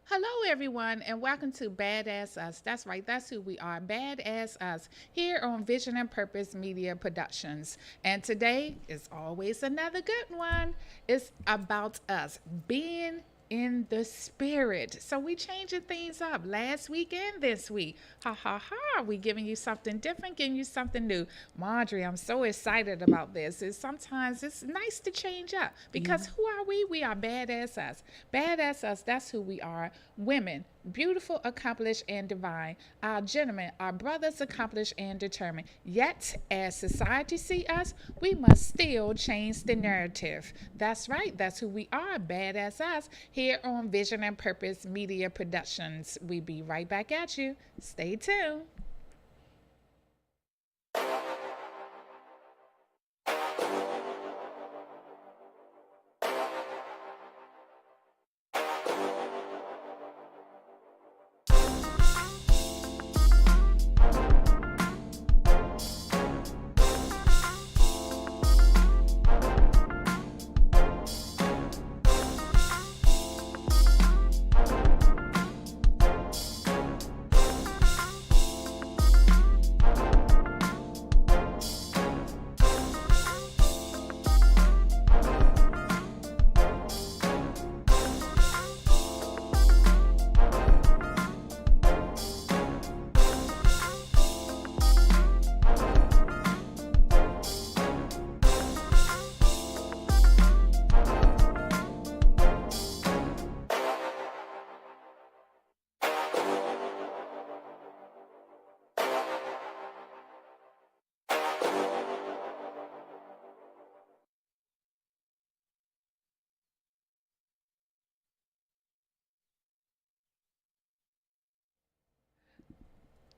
Hello, everyone, and welcome to B.A.A.D.A.S.S Us. That's right, that's who we are. B.A.A.D.A.S.S Us here on Vision and Purpose Media Productions. And today is always another good one. It's about us being in the spirit. So we changing things up last week and this week. Ha ha ha. We giving you something different, giving you something new. Marjorie, I'm so excited about this. Sometimes it's nice to change up because who are we? We are badass us. Badass us, that's who we are. Women, beautiful, accomplished, and divine. Our gentlemen, our brothers, accomplished and determined. Yet, as society see us, we must still change the narrative. That's right. That's who we are. Badass us here on Vision and Purpose Media Productions. We be right back at you. Stay tuned.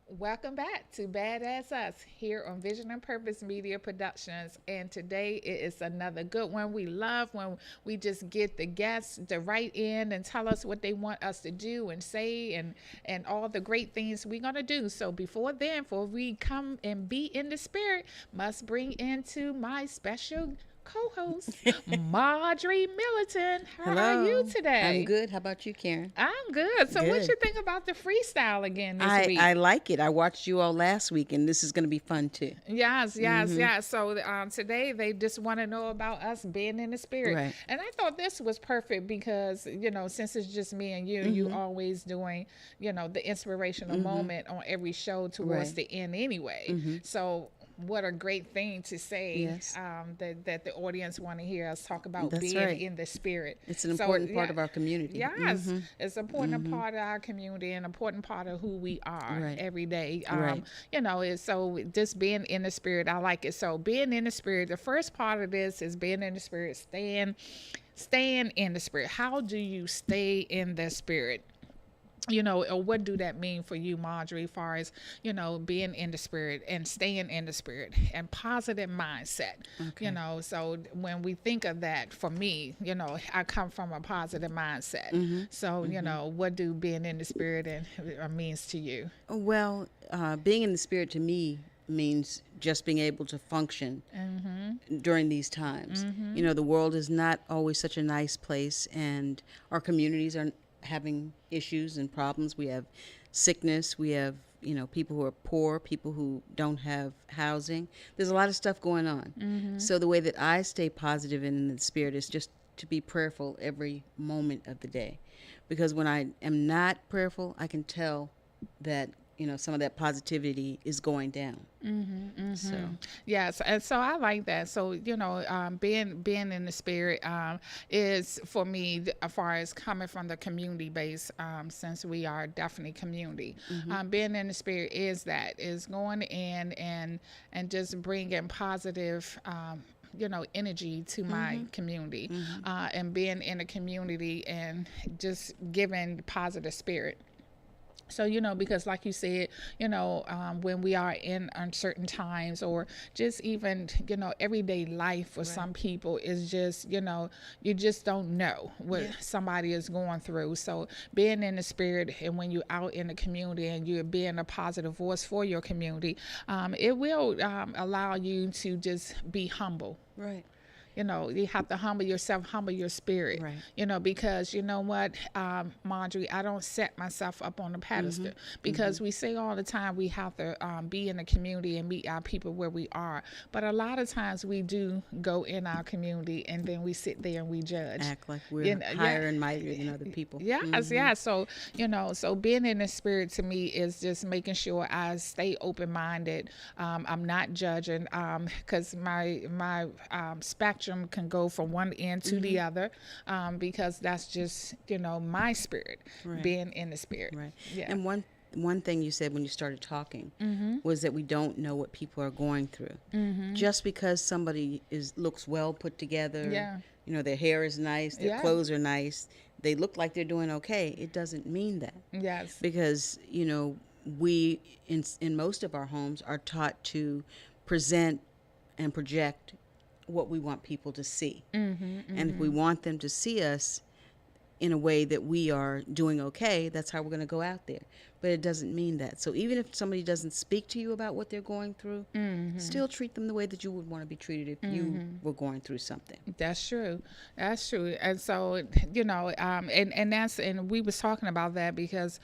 Welcome back to Badass Us here on Vision and Purpose Media Productions. And today it is another good one. We love when we just get the guests to write in and tell us what they want us to do and say and all the great things we're going to do. So before we come and be in the spirit, must bring into my special co-host, Marjorie Milliton. How are you Hello. I'm today? good. How about you, Karen? I'm good. So what Good. you think about the freestyle again this I week? like it. I watched you all last week, and this is going to be fun too. Yes, yes, Mm-hmm. yes. So today they just want to know about us being in the spirit, Right. and I thought this was perfect because since it's just me and you Mm-hmm. always doing the inspirational Mm-hmm. moment on every show towards Right. the end anyway. Mm-hmm. So what a great thing to say Yes. that the audience want to hear us talk about That's being right. in the spirit. It's an So important part yeah, of our community. yes, Mm-hmm. it's an important Mm-hmm. part of our community, an important part of who we are Right. every day. Right. Is so just being in the spirit. I like it. So being in the spirit. The first part of this is being in the spirit, staying in the spirit. How do you stay in the spirit? Or what do that mean for you, Marjorie, as far as, being in the spirit and staying in the spirit and positive mindset, Okay. so when we think of that, for me, I come from a positive mindset. Mm-hmm. So, Mm-hmm. what do being in the spirit means to you? Well, being in the spirit to me means just being able to function Mm-hmm. during these times. Mm-hmm. You know, the world is not always such a nice place, and our communities are having issues and problems. We have sickness, we have, people who are poor, people who don't have housing. There's a lot of stuff going on. Mm-hmm. So, the way that I stay positive and in the spirit is just to be prayerful every moment of the day. Because when I am not prayerful, I can tell that, some of that positivity is going down. Mm-hmm, So, mm-hmm. Yes, and so I like that. So being in the spirit is for me as far as coming from the community base. Since we are definitely community, hmm being in the spirit is going in and just bringing positive. Energy to my hmm community, hmm and being in a community and just giving positive spirit. So because like you said, when we are in uncertain times, or just even everyday life for right. some people is just you just don't know what Yeah. somebody is going through. So being in the spirit, and when you're out in the community and you're being a positive voice for your community, it will allow you to just be humble. Right. you have to humble yourself, humble your spirit, Right. because you know what, Marjorie, I don't set myself up on a pedestal because we say all the time we have to be in the community and meet our people where we are. But a lot of times we do go in our community and then we sit there and we judge. Act like we're higher and mightier than other people. Yes, yeah. So, so being in the spirit to me is just making sure I stay open-minded. I'm not judging because my spectrum can go from one end to the other because that's just, my spirit, being in the spirit. Right. Yeah. And one thing you said when you started talking was that we don't know what people are going through. Just because somebody looks well put together, their hair is nice, their clothes are nice, they look like they're doing okay, it doesn't mean that. Yes. Because, we in most of our homes are taught to present and project what we want people to see. And if we want them to see us in a way that we are doing okay, that's how we're going to go out there. But it doesn't mean that. So even if somebody doesn't speak to you about what they're going through, still treat them the way that you would want to be treated if you were going through something. That's true. That's true. And so, and we was talking about that because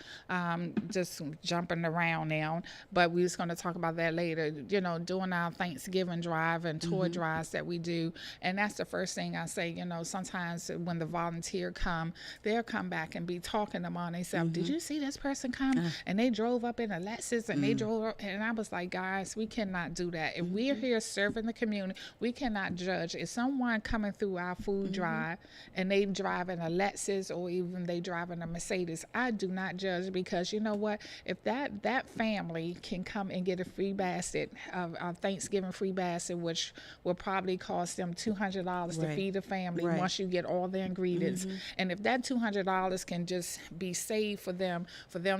just jumping around now, but we was going to talk about that later, doing our Thanksgiving drive and tour drives that we do. And that's the first thing I say, sometimes when the volunteer come, they'll come back and be talking among themselves. Did you see this person come? And they drove up in a Lexus and they drove up, and I was like, guys, we cannot do that. If we're here serving the community, we cannot judge. If someone coming through our food drive and they driving a Lexus or even they driving a Mercedes, I do not judge, because you know what? If that family can come and get a free basket of Thanksgiving free basket, which will probably cost them $200 to feed the family once you get all the ingredients, and if that $200 can just be saved for them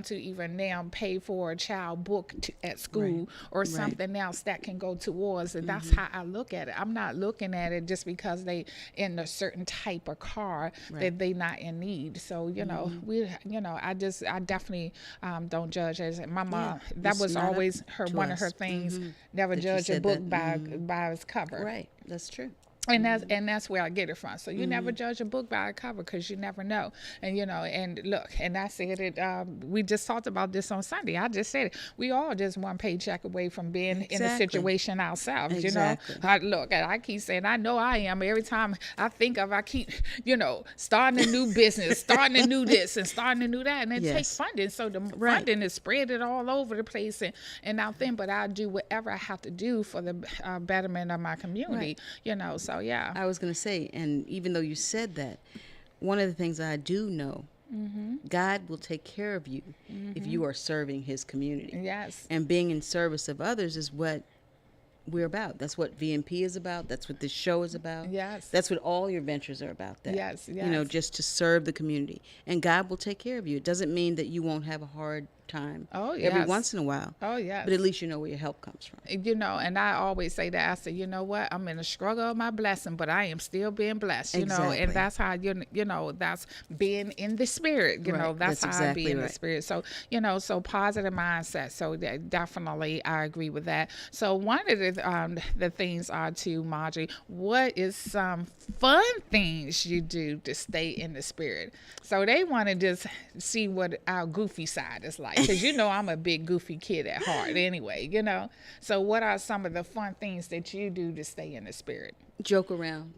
to even now pay for a child book at school or something else that can go towards it. That's how I look at it. I'm not looking at it just because they in a certain type of car that they not in need. So I definitely don't judge. As my mom, that was always one of her things. Never judge a book by its cover. Right, that's true. And that's where I get it from. So you never judge a book by a cover, because you never know. And and look, and I said it. We just talked about this on Sunday. I just said it. We all just one paycheck away from being in a situation ourselves. Look, I keep saying I know I am. Every time I think of, I keep starting a new business, starting to do this and starting to do that, and it takes funding. So the funding is spread it all over the place and out there. But I do whatever I have to do for the betterment of my community. So yeah. I was going to say, and even though you said that, one of the things I do know, God will take care of you if you are serving his community. Yes. And being in service of others is what we're about. That's what VMP is about. That's what this show is about. Yes. That's what all your ventures are about. That. Yes. Just to serve the community. And God will take care of you. It doesn't mean that you won't have a hard time every once in a while. Oh, yes. But at least you know where your help comes from. And I always say that. I say, you know what? I'm in a struggle of my blessing, but I am still being blessed, exactly. And that's how, that's being in the spirit, that's how exactly I be in the spirit. So, so positive mindset. So definitely I agree with that. So one of the things are too, Marjorie, what is some fun things you do to stay in the spirit? So they want to just see what our goofy side is like. Because I'm a big goofy kid at heart anyway, So what are some of the fun things that you do to stay in the spirit? Joke around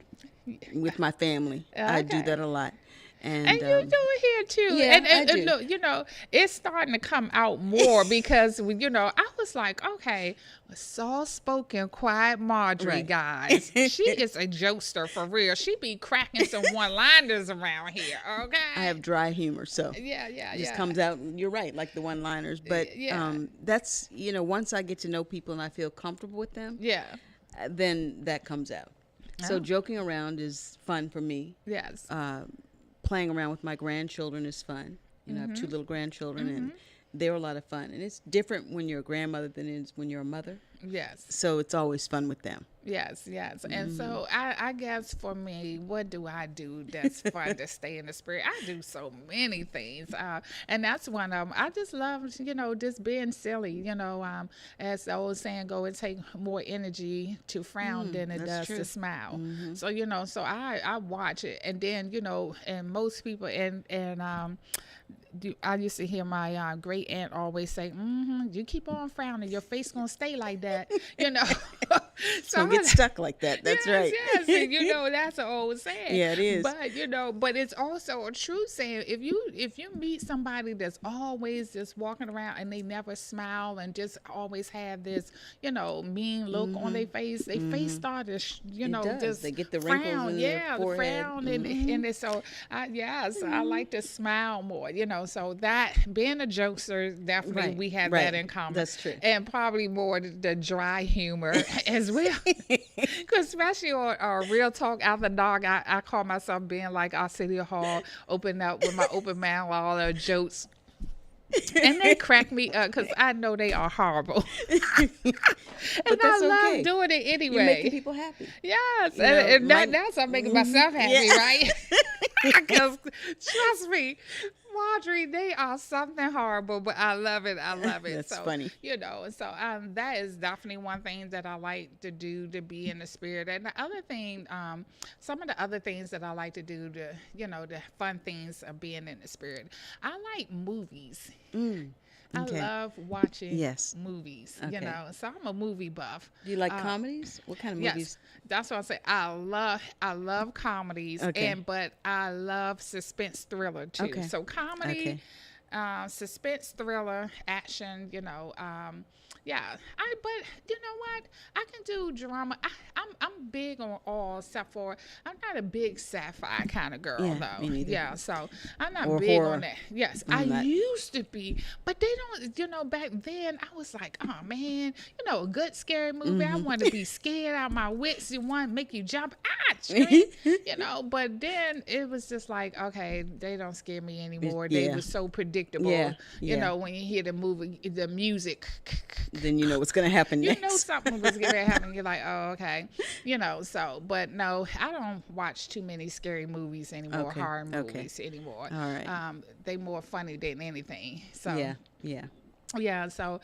with my family. Okay. I do that a lot. And you do it here too. Yeah, and I do. Look, it's starting to come out more because, I was like, okay, soft-spoken, quiet Marjorie, guys. She is a jokester for real. She be cracking some one-liners around here, okay? I have dry humor, so it just comes out, you're right, like the one-liners. But that's, once I get to know people and I feel comfortable with them, then that comes out. So joking around is fun for me. Yes. Playing around with my grandchildren is fun. I have 2 little grandchildren, and they're a lot of fun. And it's different when you're a grandmother than it is when you're a mother. Yes. So it's always fun with them. Yes, yes. And so I guess for me, what do I do that's fun to stay in the spirit? I do so many things. And that's one of them. I just love, just being silly. As the old saying go, it take more energy to frown than it That's does to true. smile. So, so I watch it. And then, and most people, I used to hear my great aunt always say, "You keep on frowning, your face gonna stay like that," So Don't get stuck like that. That's yes, right. yes, and that's an old saying. Yeah, it is. But it's also a true saying. If you meet somebody that's always just walking around and they never smile and just always have this, mean look on their face start to, It does. just They get the frown. wrinkles in their Yeah, the forehead. frown and it's so I like to smile more. So that being a jokester, definitely Right, we have right. that in common. That's true. And probably more the dry humor as well. Because especially on Real Talk After Dark, I call myself being like our City Hall, open up with my open mouth, all the jokes. And they crack me up because I know they are horrible. And But that's I love okay. doing it You're anyway. making people happy. Yes, know, and my- that's I'm making myself happy, right? Because trust me, Marjorie, they are something horrible, but I love it. I love it. That's so, funny. That is definitely one thing that I like to do to be in the spirit. And the other thing, some of the other things that I like to do to, the fun things of being in the spirit. I like movies. I Okay. love watching Yes. movies, Okay. so I'm a movie buff. Do you like comedies? What kind of Yes, movies? that's what I say. I love comedies, Okay. but I love suspense thriller too. Okay. So comedy, Okay. suspense thriller, action. Yeah. But you know what? I can do drama. I'm big on all except for I'm not a big sci-fi kind of girl Yeah, though. me neither. Yeah. So I'm not Or big horror. on that. Yes, I'm I not. used to be, but they don't. Back then I was like, oh man, a good scary movie. I want to be scared out of my wits. You want to make you jump, scream, But then it was just like, okay, they don't scare me anymore. They Yeah. were so predictable. Yeah, yeah. When you hear the movie, the music. Then you know what's going to happen You next. know something was going to happen. You're like, oh, okay. But no, I don't watch too many scary movies anymore, Okay, horror okay. movies anymore. All right. They more funny than anything. So Yeah, yeah. yeah, so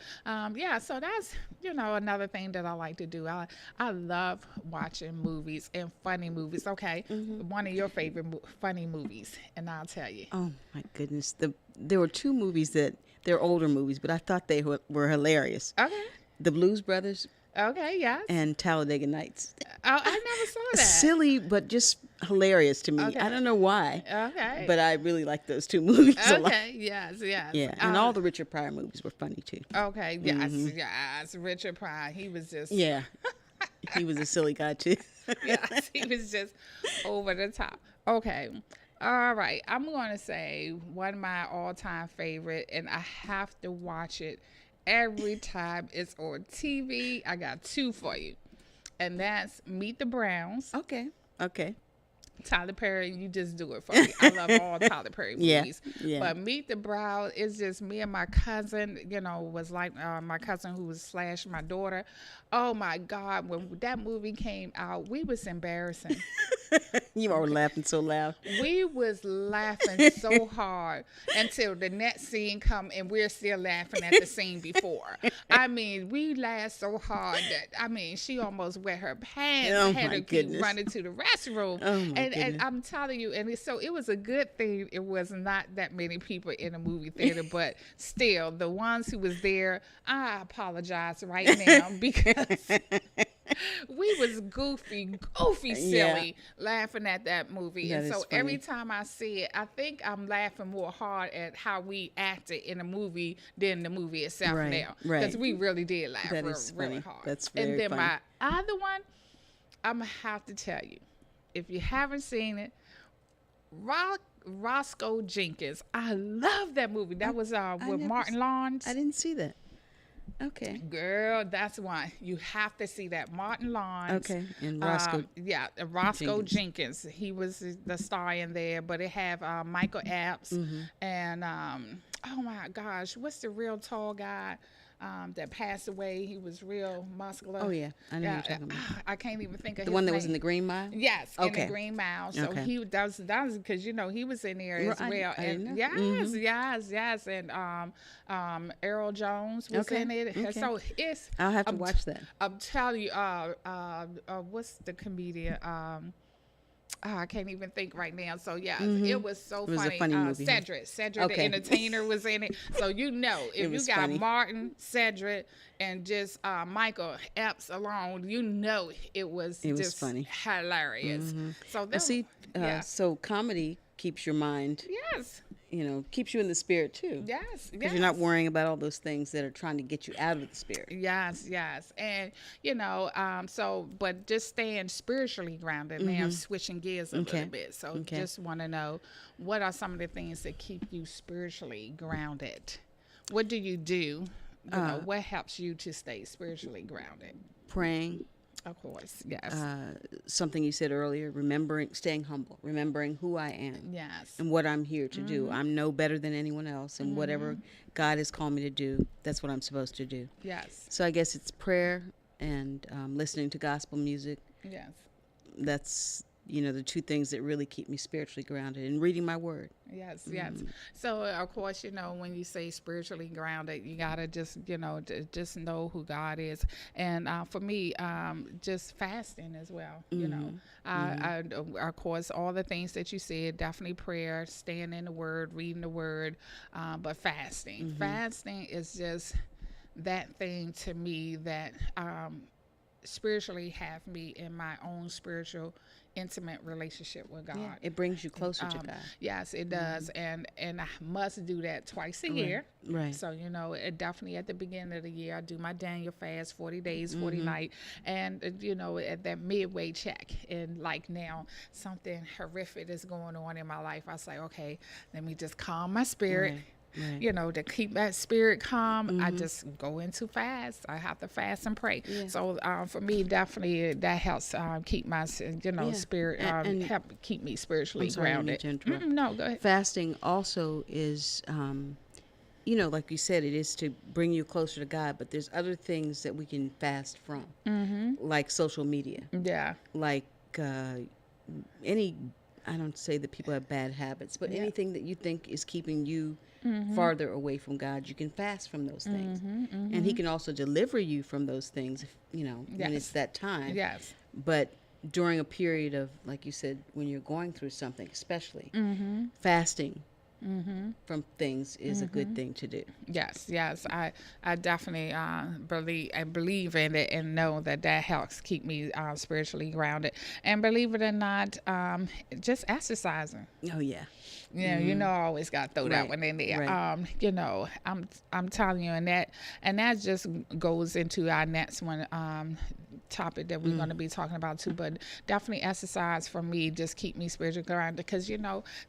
so that's another thing that I like to do. I love watching movies and funny movies. Okay, one of your favorite funny movies, and I'll tell you. Oh my goodness. There were two movies they're older movies, but I thought they were hilarious. Okay, The Blues Brothers okay, yes. and Talladega Nights. Oh, I never saw that. Silly, but just hilarious to me. Okay. I don't know why, Okay. but I really like those two movies a lot. Okay, yes, yes. Yeah, and all the Richard Pryor movies were funny too. Okay, yes, yes. Richard Pryor, he was just Yeah, he was a silly guy too. yes, he was just over the top. Okay. All right. I'm going to say one of my all-time favorite, and I have to watch it every time it's on TV. I got two for you, and that's Meet the Browns. Okay, okay. Tyler Perry, you just do it for me. I love all Tyler Perry Yeah, movies. yeah. But Meet the Browns is just me and my cousin, was like my cousin who was / my daughter. Oh my God, when that movie came out, we was embarrassing. You were laughing so loud. We was laughing so hard until the next scene come and we're still laughing at the scene before. I mean, we laughed so hard that, she almost wet her pants Oh, and had my to goodness. keep running to the restroom. Oh, my and goodness. I'm telling you, so it was a good thing it was not that many people in the movie theater, but still, the ones who was there, I apologize right now because we was goofy, silly, laughing at that movie. That and so is funny. every time I see it, I think I'm laughing more hard at how we acted in the movie than the movie itself Right, now. right. Because we really did laugh That is really funny. hard. That's and very then funny. my other one, I'm going to have to tell you, if you haven't seen it, Roscoe Jenkins. I love that movie. That was with never Martin Lawrence. I didn't see that. Okay. Girl, that's one. You have to see that. Martin Lawrence. Okay. And Roscoe. Roscoe Jenkins. He was the star in there, but it had Michael Epps and oh my gosh, what's the real tall guy? that passed away. He was real muscular. Oh yeah, I know Yeah, you're talking about. I can't even think of The his one that name. was in the Green Mile? Yes, in the Okay. Green Mile. So Okay. that was because he was in there as well. I didn't And know. yes, yes, yes. And Errol Jones was Okay. in it. And Okay. so it's I'll have to I'm, watch that. I'm telling you, what's the comedian? I can't even think right now. So yeah, it was so It was a funny. funny movie, huh? Cedric the Okay. entertainer was in it. So It if you was got funny. Martin, Cedric, and just Michael Epps alone, it was It was just funny. hilarious. So them, See, yeah, so comedy keeps your mind, yes, keeps you in the spirit too. yes, Because you're not worrying about all those things that are trying to get you out of the spirit. Yes, yes. And, but just staying spiritually grounded, now switching gears a Okay. little bit. So Okay. just want to know, what are some of the things that keep you spiritually grounded? What do you do? What helps you to stay spiritually grounded? Praying, Of course, yes. something you said earlier, staying humble, remembering who I am Yes. and what I'm here to do. I'm no better than anyone else, and whatever God has called me to do, that's what I'm supposed to do. Yes. So I guess it's prayer and listening to gospel music. Yes. That's the two things that really keep me spiritually grounded, and reading my word. Yes, yes. So of course, when you say spiritually grounded, you gotta just just know who God is. And for me, just fasting as well. Of course, all the things that you said, definitely prayer, staying in the Word, reading the Word, but fasting. Fasting is just that thing to me that spiritually have me in my own spiritual intimate relationship with God. Yeah, it brings you closer to God. Yes, it does, and I must do that twice a year. Right. So it definitely at the beginning of the year I do my Daniel fast, 40 days, 40 nights, and at that midway check, and like now something horrific is going on in my life. I say, okay, let me just calm my spirit. Right. To keep that spirit calm, I just go into fast. I have to fast and pray. Yeah. So for me, definitely that helps keep my spirit And help keep me spiritually I'm sorry, I didn't mean grounded. to interrupt. No, go ahead. Fasting also is, like you said, it is to bring you closer to God, but there's other things that we can fast from, like social media, Yeah. like any, I don't say that people have bad habits, but anything that you think is keeping you farther away from God, you can fast from those things. And He can also deliver you from those things, when it's that time. Yes. But during a period of, like you said, when you're going through something, especially, fasting from things is a good thing to do. Yes, yes, I definitely believe in it and know that helps keep me spiritually grounded. And believe it or not, just exercising. Oh yeah. Yeah, I always got to throw that one in there. Right. I'm telling you, and that just goes into our next one topic that we're going to be talking about too. But definitely exercise for me just keep me spiritually grounded, because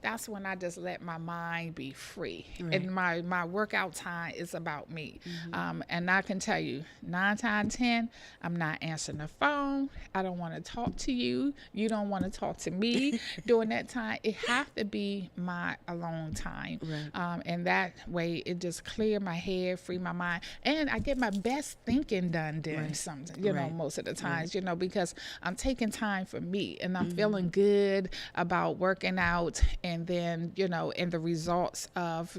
that's when I just let my mind be free. Right. And my workout time is about me. And I can tell you, 9 times 10, I'm not answering the phone. I don't want to talk to you. You don't want to talk to me during that time. It have to be my alone time. Right. And that way it just clear my head, free my mind, and I get my best thinking done then something, most of the times, because I'm taking time for me, and I'm feeling good about working out, and then, and the results of,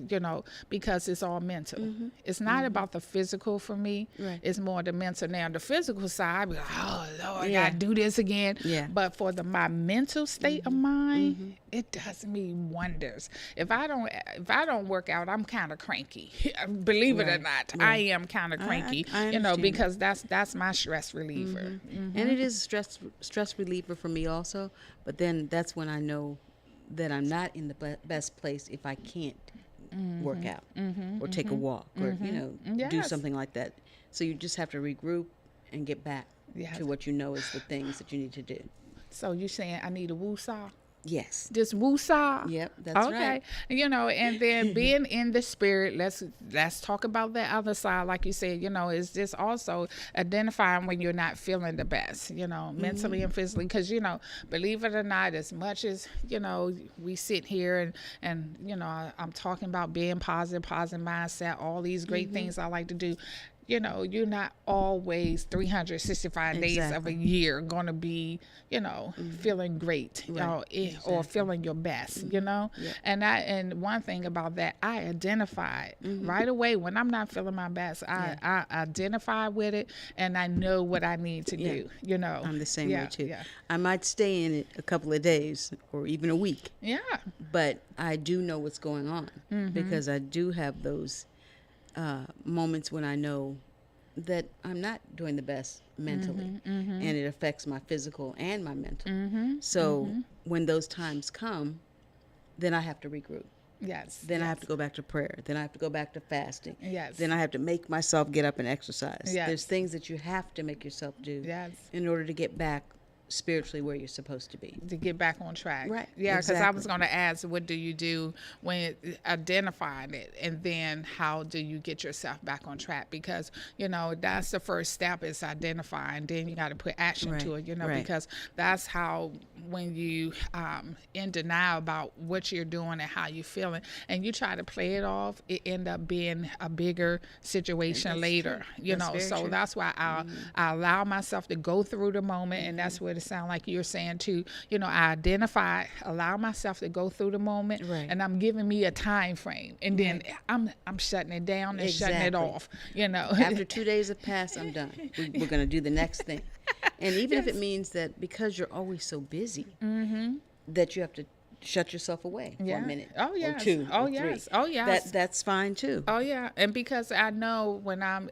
because it's all mental. It's not about the physical for me. Right. It's more the mental. Now the physical side, I be like, oh Lord, I Yeah. gotta do this again. Yeah. But for my mental state of mind, it does me wonders. If I don't work out, I'm kind of cranky. Believe it or Right. not, Right. I am kind of cranky. I understand. Because that's my stress reliever. And it is stress reliever for me also. But then that's when I know that I'm not in the best place if I can't work out or take a walk or do Yes. something like that. So you just have to regroup and get back Yes. to what you know is the things that you need to do. So you saying I need a woo-saw? Yes. Just woo-saw? Yep, that's okay. right. And then being in the spirit, let's talk about that other side. Like you said, is just also identifying when you're not feeling the best, mentally and physically. Because, believe it or not, as much as, we sit here and I'm talking about being positive mindset, all these great things I like to do. you're not always 365 days of a Exactly. year going to be, feeling great, Right. or Exactly. feeling your best. Yep. And one thing about that, I identify it right away when I'm not feeling my best. Yeah. I identify with it, and I know what I need to Yeah. do. I'm the same way Yeah, too. yeah, I might stay in it a couple of days or even a week, yeah. but I do know what's going on because I do have those moments when I know that I'm not doing the best mentally, and it affects my physical and my mental. So when those times come, then I have to regroup. Yes, Then I have yes, to go back to prayer. Then I have to go back to fasting. yes, Then I have to make myself get up and exercise. There's yes, things that you have to make yourself do yes. in order to get back spiritually where you're supposed to be. To get back on track. Right. Yeah, because I was Exactly. going to ask, what do you do when identifying it, and then how do you get yourself back on track? Because that's the first step, is identifying. Then you got to put action Right. to it. Right. Because that's how, when you in denial about what you're doing and how you're feeling, and you try to play it off, it end up being a bigger situation That's later. true. That's very So true. that's why I allow myself to go through the moment, and that's what it sounds like you're saying too. I identify, allow myself to go through the moment, Right. and I'm giving me a time frame, and then I'm shutting it down and shutting it Exactly. off. After 2 days have passed, I'm done. We're going to do the next thing. And even if it means that because you're always so busy, that you have to shut yourself away for a minute Oh or yes. two Oh or three, yes. Oh yes. that's fine too. Oh yeah, and because I know when I'm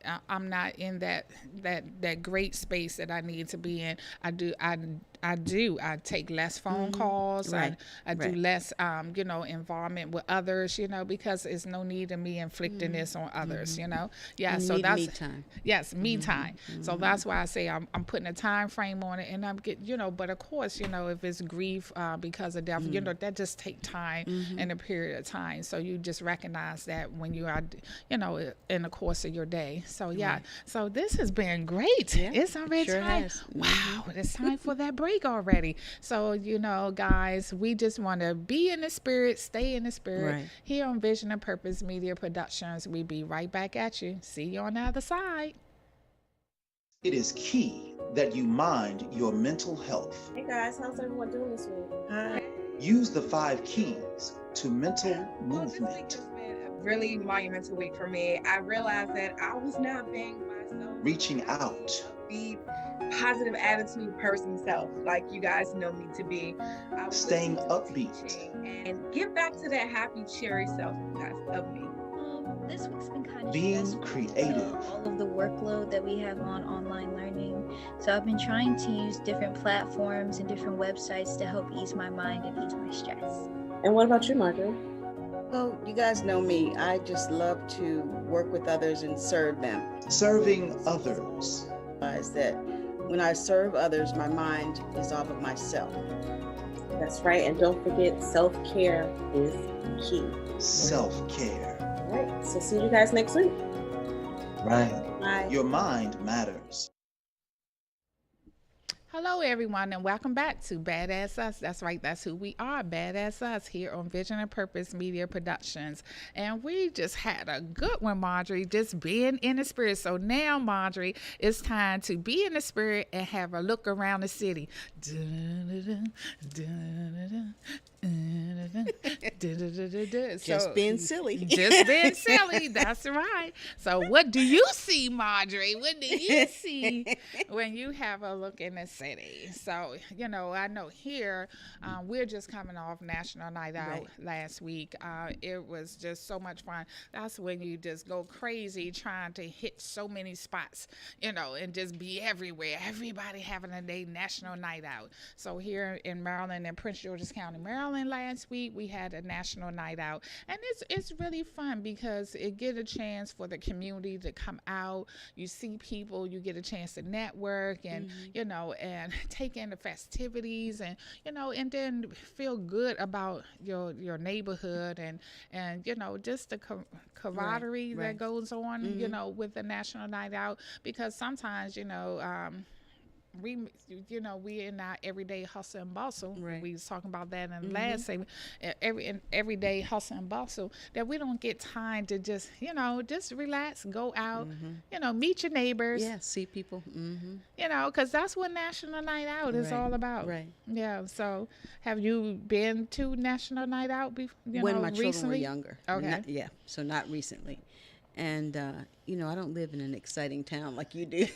not in that great space that I need to be in, I take less phone calls. Right. I do Right. less involvement with others. Because it's no need in me inflicting this on others. Yeah. And you So need that's me time. yes, me time. So that's why I say I'm putting a time frame on it, and I'm get But of course, if it's grief because of death, that just take time and a period of time. So you just recognize that when you are, in the course of your day. So yeah. Right. So this has been great. Yeah, It's already sure time. has. Wow, it's time for that break already. So guys, we just want to be in the spirit, stay in the spirit. Right. Here on Vision and Purpose Media Productions, we be right back at you. See you on the other side. It is key that you mind your mental health. Hey guys, how's everyone doing this week? Hi. Use the 5 keys to mental Well, this week movement. has been a really monumental week for me. I realized that I was not being myself. Reaching out. Be positive attitude person self, like you guys know me to be. I was Staying listening to upbeat. teaching and get back to that happy, cheery self you guys of me. This week's been kind of Being stressful, creative. all of the workload that we have on online learning. So I've been trying to use different platforms and different websites to help ease my mind and ease my stress. And what about you, Marjorie? Well, you guys know me. I just love to work with others and serve them. Serving others. Realize that when I serve others, my mind is off of myself. That's right. And don't forget, self-care is key. Self-care. All right. So see you guys next week. Right. Bye. Your mind matters. Hello, everyone, and welcome back to B.A.A.D.A.S.S Us. That's right, that's who we are, B.A.A.D.A.S.S Us, here on Vision and Purpose Media Productions. And we just had a good one, Marjorie, just being in the spirit. So now, Marjorie, it's time to be in the spirit and have a look around the city. Just being silly. Just being silly, that's right. So what do you see, Marjorie? What do you see when you have a look in the city? So, I know here, we're just coming off National Night Out Right. last week. It was just so much fun. That's when you just go crazy trying to hit so many spots, and just be everywhere. Everybody having a day National Night Out. So here in Maryland and Prince George's County, Maryland, last week we had a National Night Out, and it's really fun because it get a chance for the community to come out. You see people, you get a chance to network, and and take in the festivities, and and then feel good about your neighborhood, and just the camaraderie Right. that goes on with the National Night Out, because sometimes we in our everyday hustle and bustle. Right. We was talking about that in the last segment. Everyday hustle and bustle, that we don't get time to just relax, go out, meet your neighbors. Yeah, see people. Because that's what National Night Out is Right, all about. right. Yeah. So, have you been to National Night Out When my children recently? were younger. Okay. Yeah, so not recently. And, I don't live in an exciting town like you do.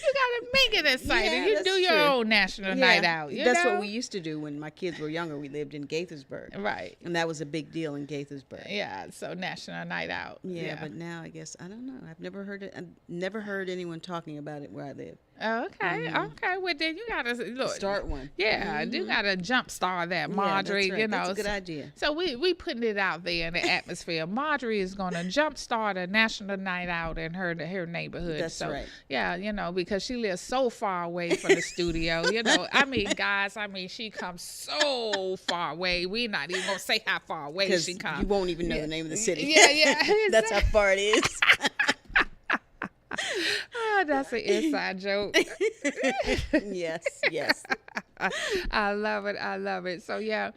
You gotta make it exciting. Yeah, You that's do your true. own National Night Out. That's what we used to do when my kids were younger. We lived in Gaithersburg. Right. And that was a big deal in Gaithersburg. Yeah. So National Night Out. Yeah, but now I guess, I don't know. I've never heard it. I've never heard anyone talking about it where I live. Okay. Okay. Well, then you gotta look. Start one. Yeah, you gotta jumpstart that, Marjorie. Yeah, that's a good idea. So we putting it out there in the atmosphere. Marjorie is gonna jumpstart a National Night Out in her neighborhood. That's so, right. Yeah, because she lives so far away from the studio. I mean, guys, she comes so far away. We're not even gonna say how far away Because she comes. you won't even know the name of the city. Yeah. That's how far it is. Oh, that's an inside joke. Yes. I love it. So yeah,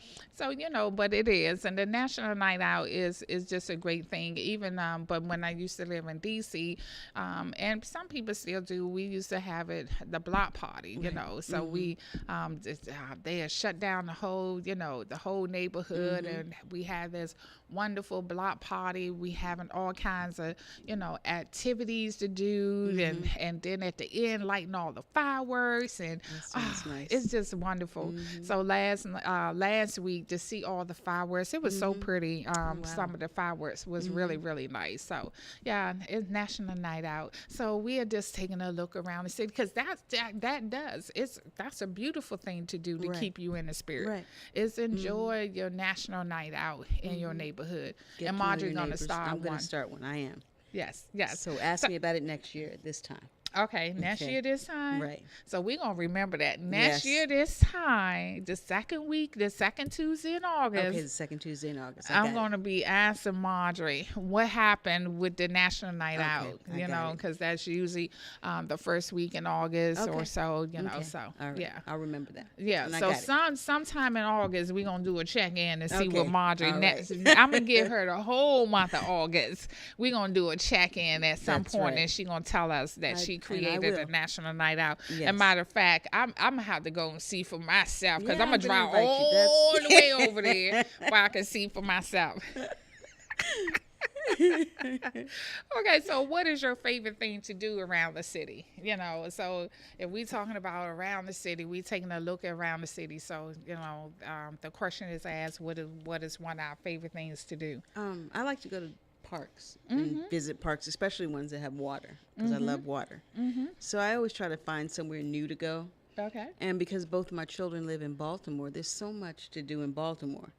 but it is, and the National Night Out is just a great thing. Even but when I used to live in DC, and some people still do, we used to have it the block party. So we they had shut down the whole neighborhood, and we had this wonderful block party. We having all kinds of activities to do, and then at the end lighting all the fireworks, and nice. it's just wonderful. So last week to see all the fireworks, it was so pretty. Some of the fireworks was really, really nice. So yeah, it's National Night Out. So we are just taking a look around the city, because that's a beautiful thing to do to keep you in the spirit. Right. Is enjoy your National Night Out in your neighborhood. Get And to know your Marjorie's gonna neighbors. start I'm one. gonna start one. I am. Yes. So ask me about it next year at this time. Okay, next year this time. Right. So we're going to remember that. Next Yes. year this time, the second Tuesday in August. Okay, the second Tuesday in August. I'm going to be asking Marjorie what happened with the National Night Out, I got it. because that's usually the first week in August or so, Okay. so All right. yeah. I'll remember that. Yeah, And I so got it. sometime in August, we're going to do a check-in and see Okay. what Marjorie All next. right. I'm going to give her the whole month of August. We're going to do a check-in at some That's point, right. and she's going to tell us that she and I created a will. National Night Out. Yes. And matter of fact, I'm going to have to go and see for myself, because Yeah, I'm going to I'm gonna drive invite you. all That's- the way over there where I can see for myself. Okay, so what is your favorite thing to do around the city? So if we're talking about around the city, we're taking a look around the city. So, the question is asked, what is one of our favorite things to do? I like to go to parks and visit parks, especially ones that have water, because I love water. So I always try to find somewhere new to go. Okay. And because both of my children live in Baltimore, there's so much to do in Baltimore.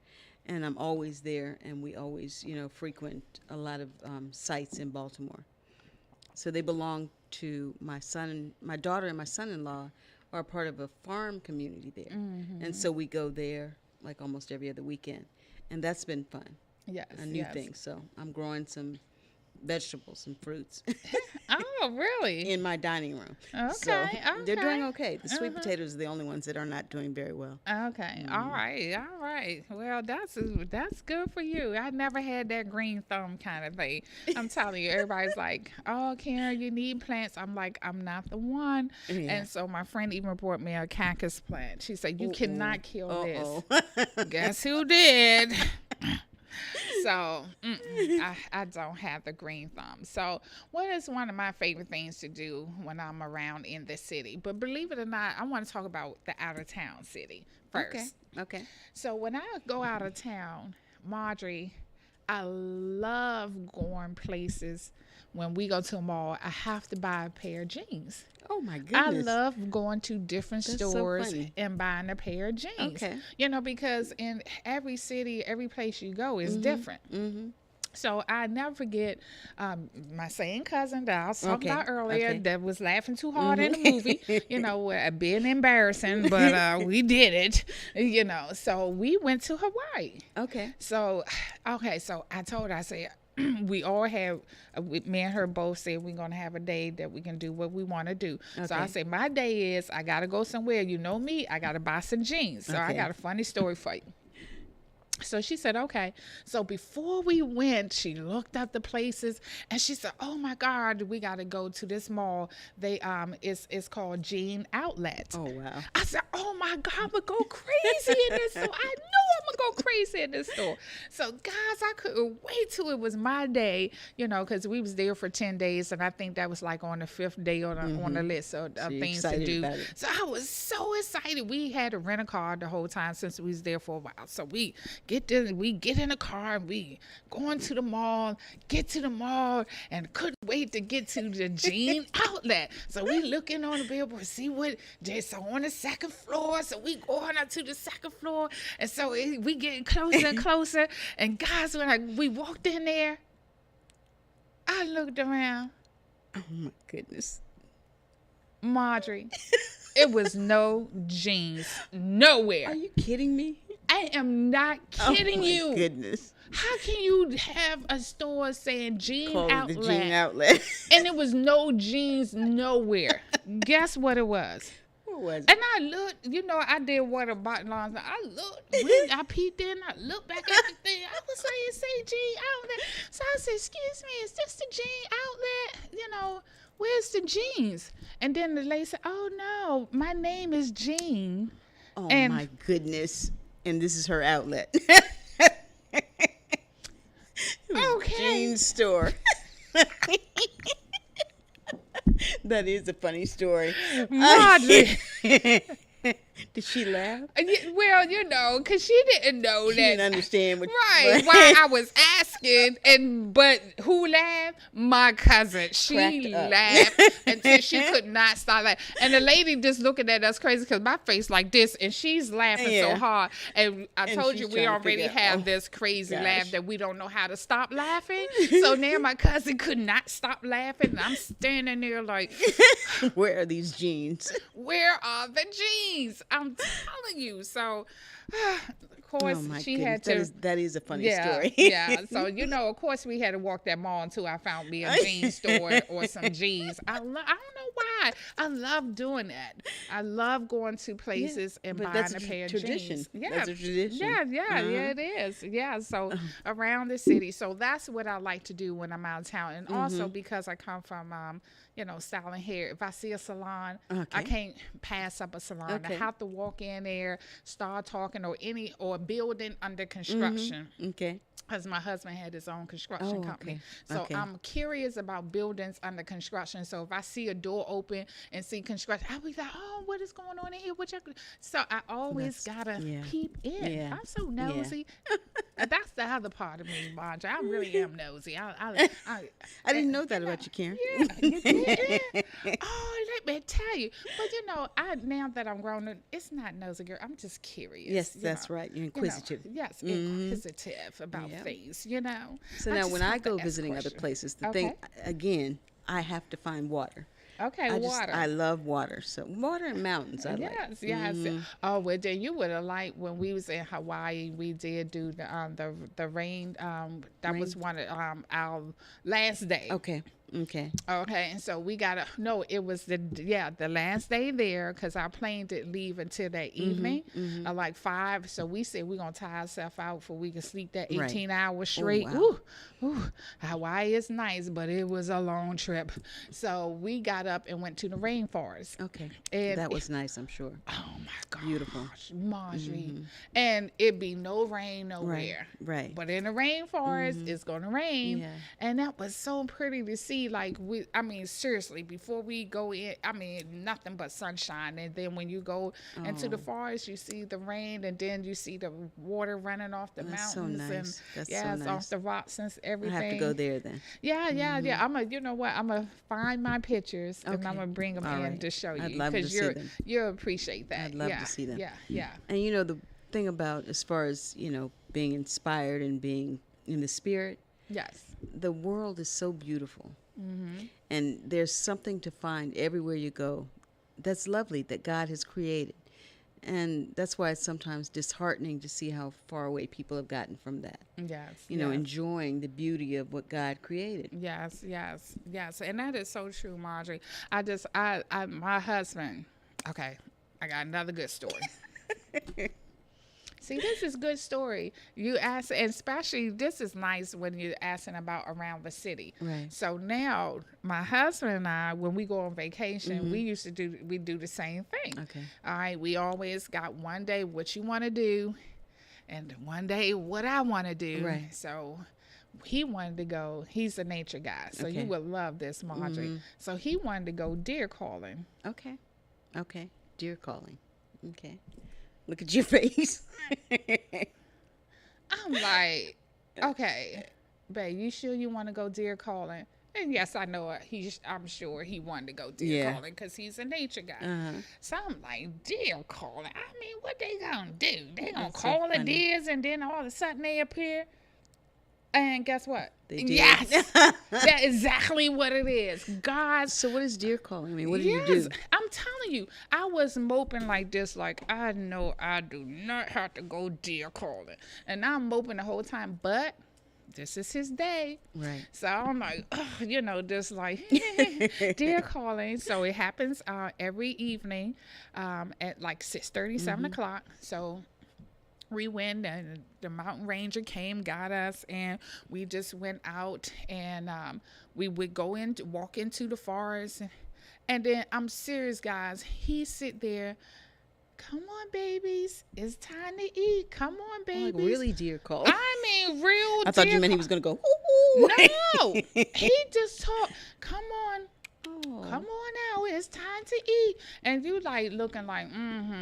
And I'm always there, and we always, frequent a lot of sites in Baltimore. So they belong to my daughter and my son-in-law are part of a farm community there. And so we go there like almost every other weekend. And that's been fun, Yes. a new yes. thing. So I'm growing some vegetables and fruits Oh, really? in my dining room. Okay, So they're doing okay. okay. The sweet potatoes are the only ones that are not doing very well. Okay. All right. Well, that's good for you. I never had that green thumb kind of thing. I'm telling you, everybody's like, "Oh, Karen, you need plants." I'm like, I'm not the one. Yeah. And so my friend even brought me a cactus plant. She said, "You cannot kill Uh-oh. this." Guess who did? So I don't have the green thumb. So what is one of my favorite things to do when I'm around in the city? But believe it or not, I want to talk about the out of town city first. Okay. So when I go out of town, Marjorie, I love going places. When we go to a mall, I have to buy a pair of jeans. Oh my goodness. I love going to different That's so stores funny. and buying a pair of jeans. Okay. Because in every city, every place you go is different. Mm-hmm. So I never forget my same cousin that I was talking about earlier that was laughing too hard in the movie, being embarrassing, but we did it, So we went to Hawaii. Okay. So I told her, I said, we all have, me and her both said we're going to have a day that we can do what we want to do. So I Okay. said, my day is I got to go somewhere. You know me, I got to buy some jeans. So I Okay. got a funny story for you. So she said, okay. So before we went, she looked up the places and she said, oh my God, we got to go to this mall. It's called Jean Outlet. Oh, wow. I said, oh my God, I'm going to go crazy in this store. I know I'm going to go crazy in this store. So guys, I couldn't wait till it was my day, because we was there for 10 days. And I think that was like on the 5th day on the list of So you're things to excited do. about it. So I was so excited. We had to rent a car the whole time since we was there for a while. So we get in the car and we going to the mall, and couldn't wait to get to the Jean Outlet. So we looking on the billboard, see what there's on the second floor. So we going up to the second floor, and so we getting closer and closer. And guys, when we walked in there, I looked around, Oh, my goodness. Marjorie. It was no jeans nowhere. Are you kidding me? I am not kidding you. Oh, my goodness. How can you have a store saying Jean Called Outlet the Jean Outlet. and there was no jeans nowhere? Guess what it was? What was it? And I looked, I did water bottle lines. I looked, I peeked in, I looked back at the thing. I was like, it say Jean Outlet. So I said, excuse me, is this the Jean Outlet? Where's the jeans? And then the lady said, oh no, my name is Jean. Oh, and- my goodness. And this is her outlet. Okay. Jean's store. That is a funny story. Marjorie. Did she laugh? Well, because she didn't know She that. didn't understand what. Right. Why I was asking, but who laughed? My cousin. She Cracked up. laughed until she could not stop laughing. And the lady just looking at us crazy because my face like this, and she's laughing so Yeah. hard. And I And told she's you we trying to already figure out, have oh, this crazy gosh. laugh that we don't know how to stop laughing. So now my cousin could not stop laughing, and I'm standing there like, Where are these jeans? where are the jeans? I'm telling you. So, of course, Oh, my she goodness. had to. That is a funny Yeah, story. yeah. So, of course, we had to walk that mall until I found me a jean store or some jeans. I don't know why. I love doing that. I love going to places and but buying that's a a pair of tradition. jeans. Yeah, That's a tradition. Yeah, it is. Yeah, so around the city. So that's what I like to do when I'm out of town. And also because I come from, styling hair. If I see a salon, I Okay. can't pass up a salon. Okay. I have to walk in there, start talking, or a building under construction. Okay. Because my husband had his own construction Oh, company. okay. So Okay. I'm curious about buildings under construction. So if I see a door open and see construction, I'll be like, oh, what is going on in here? So I always gotta yeah. peep in. Yeah. I'm so nosy. That's the other part of me, Marjorie. I really am nosy. I didn't know that about you, Karen. Yeah, you did? Oh, let me tell you. But now that I'm grown, it's not nosy, girl. I'm just curious. Yes, that's right. You're inquisitive. Yes, inquisitive about things, So I now just when I have to go ask visiting other questions. places, the Okay. thing, again, I have to find water. Okay, water. I love water. So water and mountains I like. Yes. Oh, well, then you would have liked when we was in Hawaii. We did do the rain. That was one of our last day. Okay. Okay, and so we it was the last day there because our plane didn't leave until that evening, like 5. So we said we're gonna tire ourselves out for we can sleep that 18 hours straight. wow. Ooh, Hawaii is nice, but it was a long trip. So we got up and went to the rainforest. Okay. And That was nice, I'm sure. Oh my gosh, Beautiful. Marjorie, and it be no rain nowhere. Right. But in the rainforest, it's gonna rain, Yeah. and that was so pretty to see. Like seriously, before we go in, nothing but sunshine, and then when you go into the forest, you see the rain, and then you see the water running off the That's so mountains, nice. That's and so off nice. the rocks and I everything. have to go there then. Yeah. You know what? I'm gonna find my pictures and I'm Okay. gonna bring them All in right. to show you I'd love to see them. you'll appreciate that. I'd love to see them. Yeah. And the thing about as far as, being inspired and being in the spirit, Yes. the world is so beautiful. Mm-hmm. And there's something to find everywhere you go that's lovely that God has created. And that's why it's sometimes disheartening to see how far away people have gotten from that. Yes. You know, yes. enjoying the beauty of what God created. Yes, yes, yes. And that is so true, Marjorie. My husband, okay, I got another good story. See, this is good story. You ask, and especially this is nice when you're asking about around the city. Right. So now, my husband and I, when we go on vacation, we do the same thing. Okay. All right, we always got one day what you want to do, and one day what I want to do. Right. So he wanted to go. He's a nature guy, so you Okay. would love this, Marjorie. So he wanted to go deer calling. Okay. Okay. Deer calling. Okay. Look at your face. I'm like, okay, babe, you sure you want to go deer calling? And yes, I know it. I'm sure he wanted to go deer calling because he's a nature guy. So I'm like, deer calling? I mean, what they gonna do? They gonna That's so call the funny. deers and then all of a sudden they appear? And guess what? They did. Yes, that's exactly what it is. God. So what is deer calling? I mean, what do you Yes, do? I'm telling you, I was moping like this, like I know I do not have to go deer calling, and I'm moping the whole time. But this is his day, Right. so I'm like, just like deer calling. So it happens every evening at like 6:30, 7 o'clock. So we went, and the mountain ranger came, got us, and we just went out, and we would walk into the forest, and then I'm serious, guys. He sit there. Come on, babies. It's time to eat. Come on, babies. Like really deer call. I mean, real I thought you deer meant he call- was going to go, ooh. No. He just talked. Come on. Oh. Come on now, it's time to eat. And you like looking like,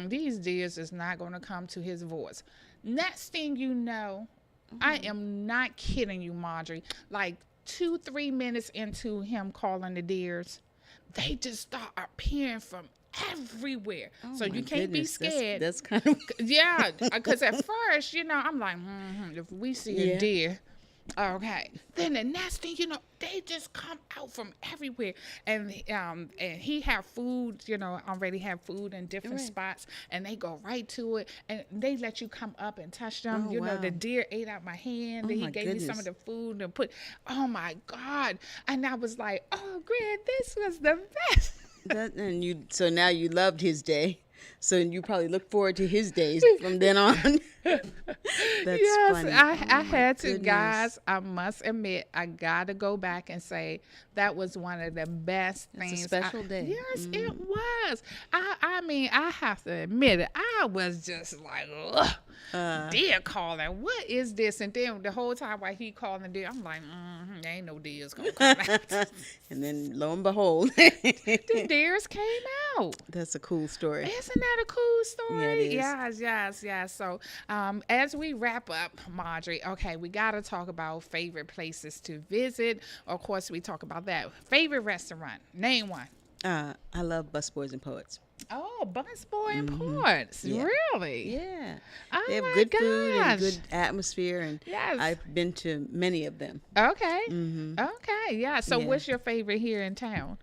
these deers is not going to come to his voice. Next thing you know, I am not kidding you, Marjorie. Like 2-3 minutes into him calling the deers, they just start appearing from everywhere. Oh, So my you can't goodness. be scared. That's kind of Yeah, because at first, I'm like, if we see a Yeah. deer, okay. Then the next thing they just come out from everywhere, and he have food, already have food in different Right. spots, and they go right to it, and they let you come up and touch them. Oh, wow. The deer ate out my hand, Oh, and he my gave me some of goodness. the food and put. Oh my God! And I was like, oh, Gran, this was the best. so now you loved his day. So you probably look forward to his days from then on. That's Yes, funny. I Oh, my had to, goodness. guys. I must admit, I gotta go back and say that was one of the best It's a things. special day. Yes, it was. I mean, I have to admit it. I was just like, ugh, deer calling. What is this? And then the whole time while he calling deer, I'm like, there ain't no deers gonna come out. And then lo and behold, The deers came out. that's a cool story. Isn't that a cool story? Yeah, it is. Yes. So, as we wrap up, Marjorie, okay, we got to talk about favorite places to visit. Of course, we talk about that. Favorite restaurant? Name one. I love Busboys and Poets. Oh, Busboy and Ports. Yeah. Really? Yeah. Oh, They have my good food and gosh. good atmosphere, and Yes. I've been to many of them. Okay. Okay. Yeah. So, Yeah. what's your favorite here in town?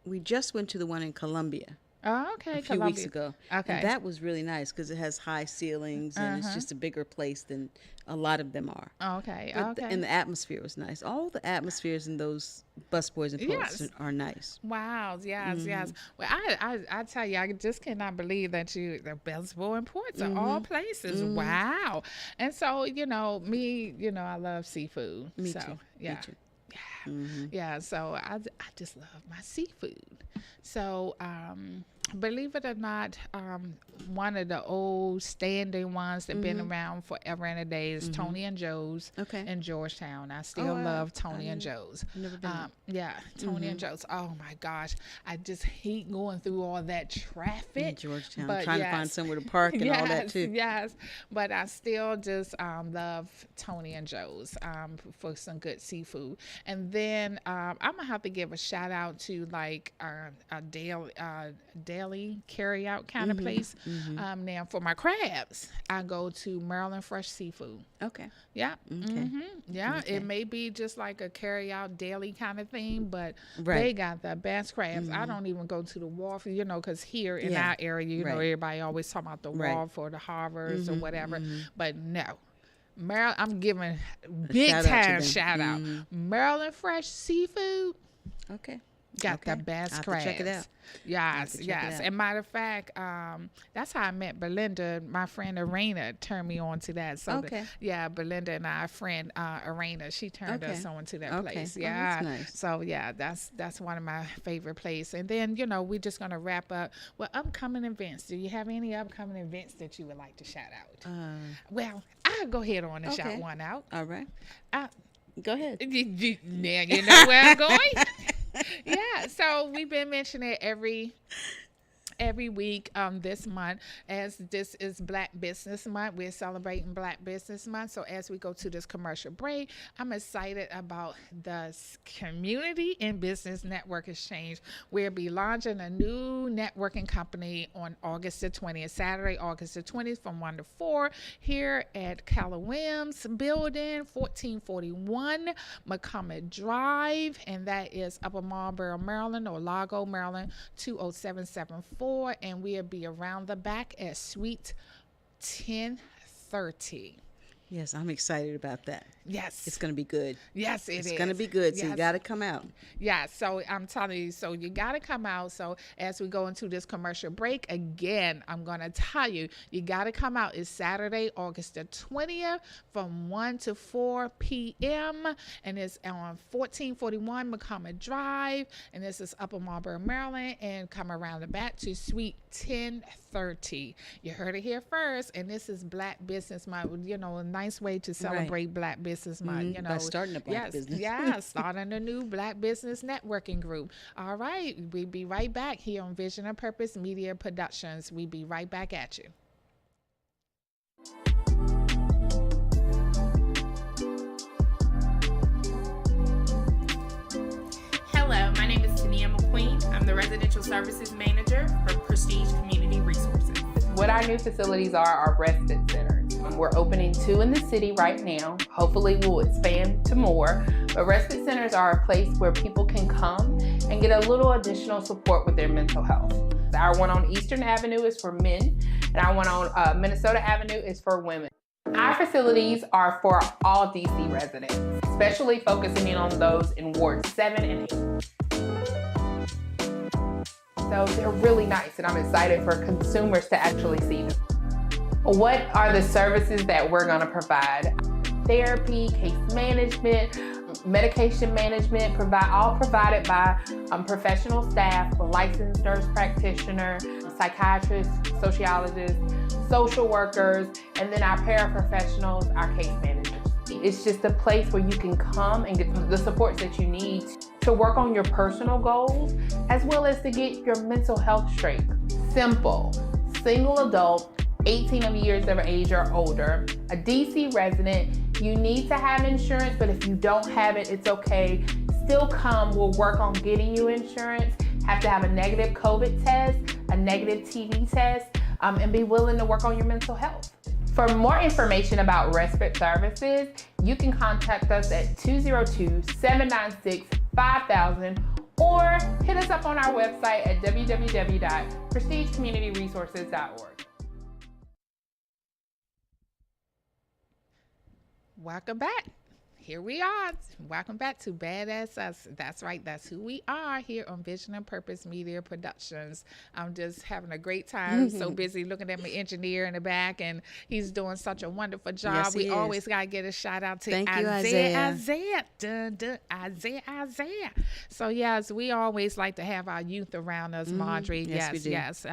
We just went to the one in Columbia Oh, okay. a few weeks ago. Okay. And that was really nice because it has high ceilings and it's just a bigger place than a lot of them are. Okay. But Okay. and the atmosphere was nice. All the atmospheres in those Busboys and Poets Yes. are nice. Wow, yes. Well, I tell you, I just cannot believe that the Busboy and Ports are all places. Wow. And so, me, I love seafood. Me so, too. Yeah. Me too. Yeah, so I just love my seafood. So, believe it or not, one of the old standing ones that been around forever and a day is Tony and Joe's Okay. in Georgetown. I still wow. love Tony and Joe's. Never been there. Yeah, Tony and Joe's. Oh my gosh, I just hate going through all that traffic. In Georgetown, but trying to find yes. somewhere to park and all that too. Yes, but I still just love Tony and Joe's for some good seafood. And then I'm gonna have to give a shout out to like daily carry out kind of place. Now for my crabs, I go to Maryland Fresh Seafood. Okay. Yeah. Okay. Yeah. Okay. It may be just like a carry out daily kind of thing, but Right. they got the best crabs. I don't even go to the wharf, because here in Yeah. our area, Right. everybody always talk about the Right. wharf or the harbors or whatever. But no. Maryland, I'm giving big shout out to time them. shout out. Maryland Fresh Seafood Okay. got the Okay. best I'll have to crabs. check it out. Yes, check it yes. out. And matter of fact, that's how I met Belinda. My friend Arena turned me on to that. So Okay. Belinda and our friend Arena, she turned Okay. us on to that Okay. place. Oh, Yeah. that's nice. So yeah, that's one of my favorite places. And then we're just gonna wrap up with upcoming events. Do you have any upcoming events that you would like to shout out? Well, I'll go ahead on and shout Okay. one out. All right. Uh, Go ahead. Now you know where I'm going. Yeah, so we've been mentioning it every week this month, as this is Black Business Month. We're celebrating Black Business Month. So as we go to this commercial break, I'm excited about the Community and Business Network Exchange. We'll be launching a new networking company on August the 20th, Saturday, August the 20th from 1 to 4 here at Keller Williams Building, 1441 McCormick Drive, and that is Upper Marlboro, Maryland, or Largo, Maryland, 20774. And we'll be around the back at Suite 1030. Yes, I'm excited about that. Yes. It's going to be good. Yes, it is. It's going to be good. So you Yes. got to come out. Yeah, so I'm telling you, so you got to come out. So as we go into this commercial break, again, I'm going to tell you, you got to come out. It's Saturday, August the 20th from 1 to 4 p.m. And it's on 1441 McCormick Drive. And this is Upper Marlboro, Maryland. And come around the back to Suite 1030. You heard it here first. And this is Black Business Month, a nice way to celebrate Black Business Month. By starting a Black business. Yeah, starting a new Black Business Networking Group. All right, we'll be right back here on Vision and Purpose Media Productions. We'll be right back at you. Hello, my name is Tania McQueen. I'm the Residential Services Manager for Prestige Community Resources. What our new facilities are respite centers. We're opening 2 in the city right now. Hopefully we'll expand to more. But respite centers are a place where people can come and get a little additional support with their mental health. Our one on Eastern Avenue is for men, and our one on Minnesota Avenue is for women. Our facilities are for all DC residents, especially focusing in on those in Wards 7 and 8. So they're really nice, and I'm excited for consumers to actually see them. What are the services that we're going to provide? Therapy, case management, medication management, all provided by professional staff, a licensed nurse practitioner, psychiatrists, sociologists, social workers, and then our paraprofessionals, our case managers. It's just a place where you can come and get the supports that you need to work on your personal goals, as well as to get your mental health straight. Simple, single adult, 18 years of age or older, a DC resident. You need to have insurance, but if you don't have it, it's okay. Still come, we'll work on getting you insurance. Have to have a negative COVID test, a negative TB test, and be willing to work on your mental health. For more information about respite services, you can contact us at 202-796-5000 or hit us up on our website at www.prestigecommunityresources.org. Welcome back. Here we are. Welcome back to B.A.A.D.A.S.S Us. That's right. That's who we are here on Vision and Purpose Media Productions. I'm just having a great time. So busy looking at my engineer in the back, and he's doing such a wonderful job. Yes, he we is. always got to get a shout out to Thank you, Isaiah. Dun, dun, Isaiah. So, yes, we always like to have our youth around us, Marjorie. Yes, we do. Yes.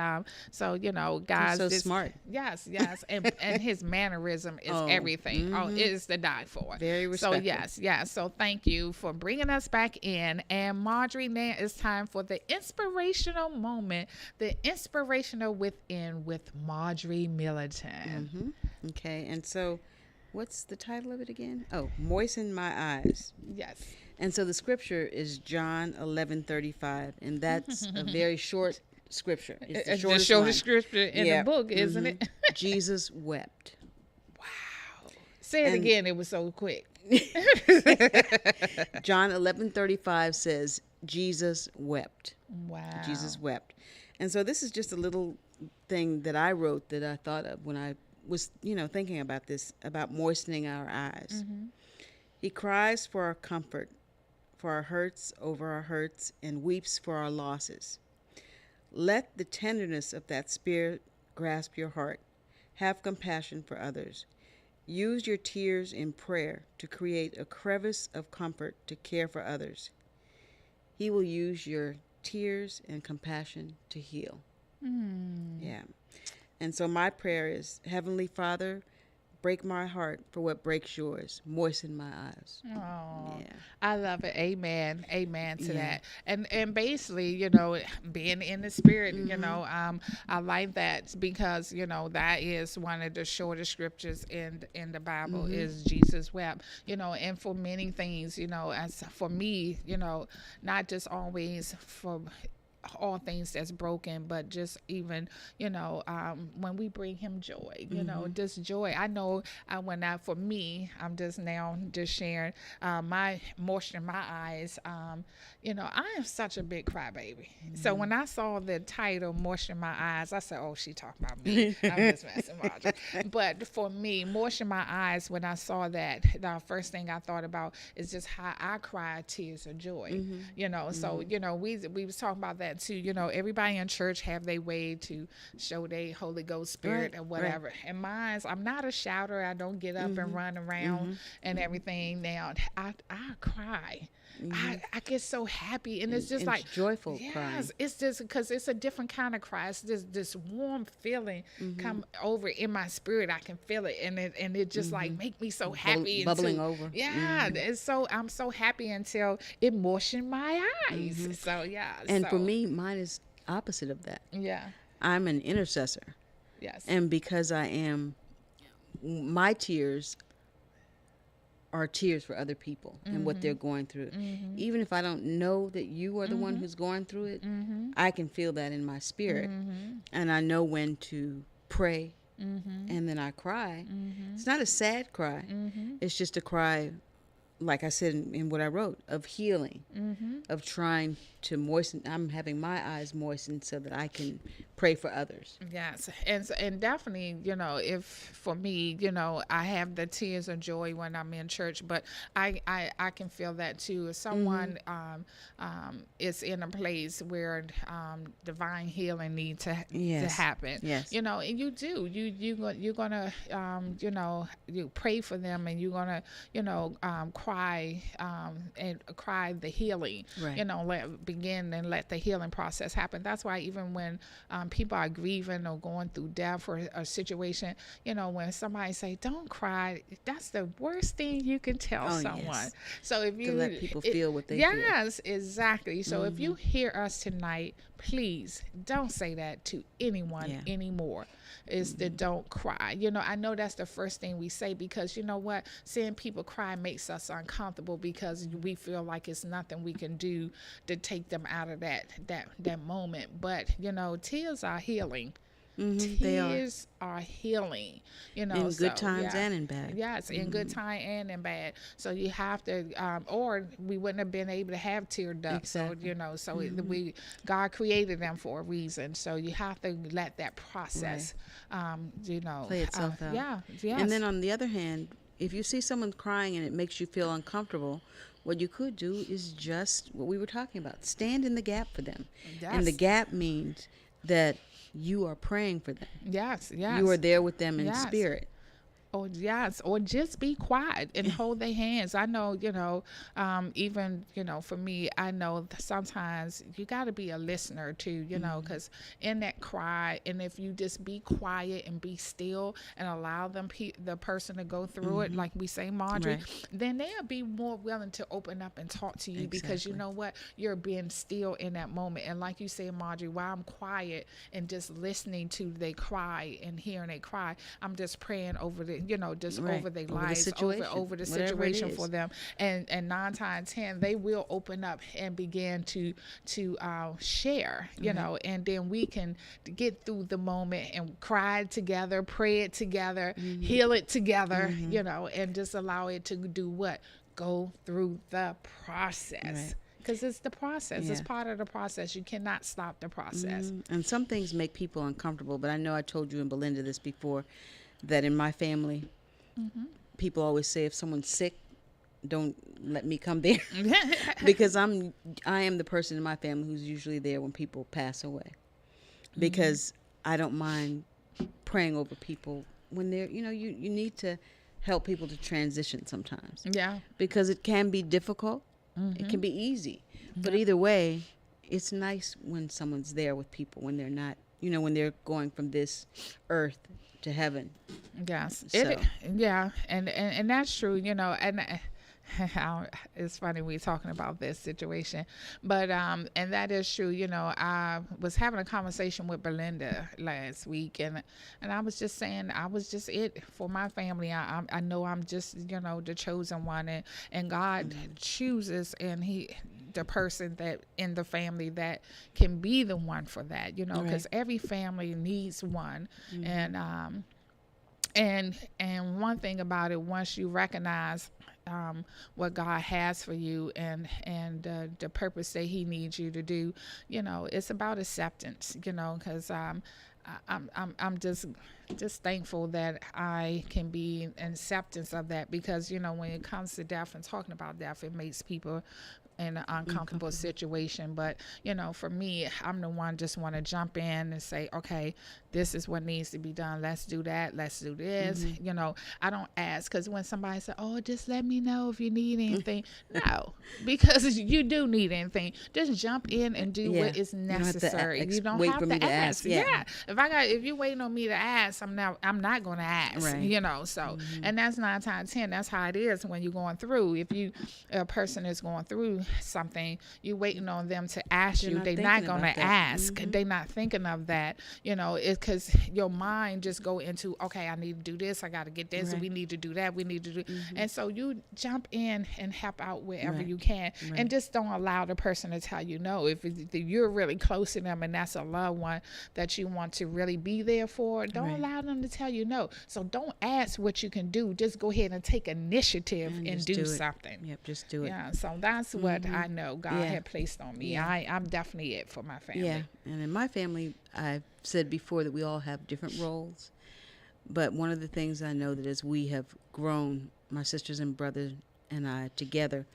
So, guys. so smart. Yes. And his mannerism is everything. Oh, it is to die for. Very respectful. So, yes. So thank you for bringing us back in. And Marjorie, now it's time for the inspirational moment, the inspirational within with Marjorie Milliton. Okay, and so what's the title of it again? Oh, Moisten My Eyes. Yes. And so the scripture is John 11:35, and that's a very short scripture. It's the It's the shortest shortest one. scripture in the book, isn't it? Jesus wept. Say it And- again. It was so quick. John 11:35 says, Jesus wept. Wow. Jesus wept. And so this is just a little thing that I wrote that I thought of when I was, thinking about this, about moistening our eyes. He cries for our comfort, for our hurts over our hurts, and weeps for our losses. Let the tenderness of that spirit grasp your heart. Have compassion for others. Use your tears in prayer to create a crevice of comfort to care for others. He will use your tears and compassion to heal. Yeah. And so my prayer is, Heavenly Father, break my heart for what breaks yours. Moisten my eyes. Oh, Yeah. I love it. Amen. Amen to Yeah. that. And basically, being in the spirit, I like that because, that is one of the shortest scriptures in the Bible is Jesus wept, and for many things, as for me, not just always for all things that's broken, but just even when we bring him joy, just joy. I know for me, I'm just now just sharing my moisture in my eyes. I am such a big crybaby. So when I saw the title moisture in my eyes, I said, oh, she talking about me. I'm just messing with you. But for me, moisture in my eyes, when I saw that, the first thing I thought about is just how I cry tears of joy. So we was talking about that too. Everybody in church have their way to show their Holy Ghost spirit or whatever. And mine's, I'm not a shouter. I don't get up and run around and everything. Now I cry. I get so happy, and it's just And like joyful yes, crying. it's just because it's a different kind of cry. It's just this warm feeling come over in my spirit. I can feel it, and it just like make me so happy, Bubbling over. Yeah, it's so I'm so happy until it moistened my eyes. So yeah, And for me, mine is opposite of that. yeah, I'm an intercessor. yes, And because my tears are tears for other people and what they're going through. Even if I don't know that you are the one who's going through it, I can feel that in my spirit. And I know when to pray and then I cry. It's not a sad cry. It's just a cry, like I said in what I wrote, of healing, of trying to moisten. I'm having my eyes moistened so that I can pray for others. yes, and definitely, if for me, I have the tears of joy when I'm in church, but I can feel that too. If someone is in a place where divine healing needs to happen, Yes. And you're gonna you pray for them, and you're gonna cry and cry the healing, Right. begin and let the healing process happen. That's why even when people are grieving or going through death or a situation, when somebody say don't cry, that's the worst thing you can tell someone. Yes. So if you let people feel what they feel. yes, exactly. So if you hear us tonight, please don't say that to anyone anymore. Is that don't cry. I know that's the first thing we say, because you know what, seeing people cry makes us uncomfortable because we feel like it's nothing we can do to take them out of that moment. But tears are healing. They are. Tears are healing, In good times and in bad. Yes, in good time and in bad. So you have to, or we wouldn't have been able to have tear ducts. Exactly. So God created them for a reason. So you have to let that process, Play itself out. Yeah, yes. And then on the other hand, if you see someone crying and it makes you feel uncomfortable, what you could do is just what we were talking about. Stand in the gap for them. And the Yes. gap means that you are praying for them. Yes, yes. You are there with them in Yes. spirit. Or yes, or just be quiet and hold their hands. I know, even, for me, I know that sometimes you got to be a listener too, because in that cry, and if you just be quiet and be still and allow the person to go through it, like we say, Marjorie, then they'll be more willing to open up and talk to you, because you know what, you're being still in that moment. And like you say, Marjorie, while I'm quiet and just listening to they cry and hearing they cry, I'm just praying over just Right. over their Over the lives, situation, over the whatever it situation for is. them. And 9 times 10, they will open up and begin to share, and then we can get through the moment and cry together, pray it together, heal it together, and just allow it to do what? Go through the process. Right. Because it's the process. It's Yeah. part of the process. You cannot stop the process. And some things make people uncomfortable, but I know I told you and Belinda this before, that in my family, people always say if someone's sick, don't let me come there because I am the person in my family who's usually there when people pass away, because I don't mind praying over people when they're, you need to help people to transition sometimes. Yeah. Because it can be difficult. It can be easy. But either way, it's nice when someone's there with people when they're not, when they're going from this earth to heaven. Yes. So. Yeah. And that's true, and it's funny we talking about this situation, but and that is true. I was having a conversation with Belinda last week, and I was just saying I was just it for my family. I know I'm just the chosen one, and God chooses, and the person that in the family that can be the one for that, because every family needs one. And one thing about it, once you recognize what God has for you and the purpose that He needs you to do, it's about acceptance, because I'm just thankful that I can be in acceptance of that, because when it comes to death and talking about death, it makes people in an uncomfortable situation. But for me, I'm the one just want to jump in and say, okay, this is what needs to be done, let's do that, let's do this. I don't ask, because when somebody says, oh, just let me know if you need anything, no, because you do need anything, just jump in and do what is necessary. You don't have to ask. If you're waiting on me to ask, I'm not going to ask. So and that's 9 times 10, that's how it is when you're going through. If a person is going through something, you're waiting on them to ask you, they're not going to ask. They're not thinking of that. It's because your mind just go into, okay, I need to do this, I got to get this, we need to do that, we need to do, and so you jump in and help out wherever you can, and just don't allow the person to tell you no. If you're really close to them and that's a loved one that you want to really be there for, don't allow them to tell you no. So don't ask what you can do, just go ahead and take initiative and do something. Yep, just do it. Yeah, so that's what I know God had placed on me. I'm definitely it for my family. Yeah, and in my family, I've said before that we all have different roles, but one of the things I know that as we have grown, my sisters and brothers and I together,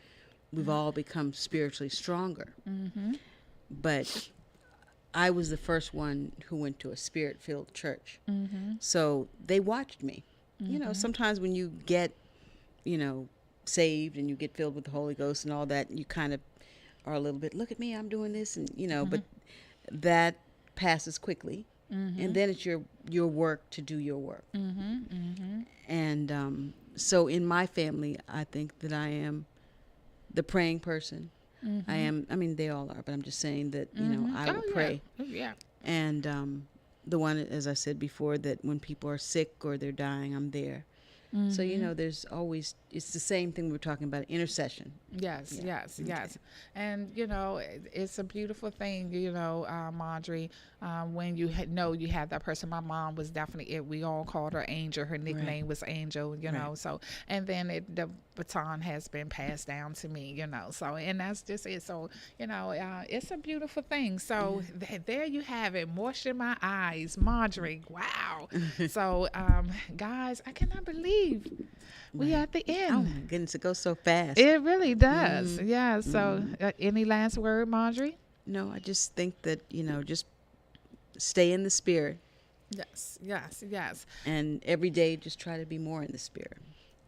we've all become spiritually stronger. But I was the first one who went to a spirit-filled church, so they watched me. Sometimes when you get, saved and you get filled with the Holy Ghost and all that, you kind of are a little bit, look at me, I'm doing this, and but that passes quickly, and then it's your work to do your work. And so in my family, I think that I am the praying person. I mean they all are, but I'm just saying that I will pray. And the one, as I said before, that when people are sick or they're dying, I'm there. So there's always, it's the same thing we were talking about, intercession. Yes. And it's a beautiful thing, Marjorie, when you know you had that person. My mom was definitely it. We all called her Angel. Her nickname was Angel, so, and then the baton has been passed down to me, so, and that's just it. So, it's a beautiful thing. So there you have it. Moisture in my eyes, Marjorie. Wow. So, guys, I cannot believe we at the end. Oh my goodness, it goes so fast. It really does. Yeah. So any last word, Marjorie? No, I just think that, just stay in the spirit. Yes. And every day just try to be more in the spirit.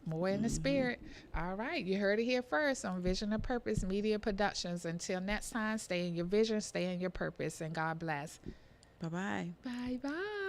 More in the spirit. All right. You heard it here first on Vision and Purpose Media Productions. Until next time, stay in your vision, stay in your purpose, and God bless. Bye-bye. Bye-bye.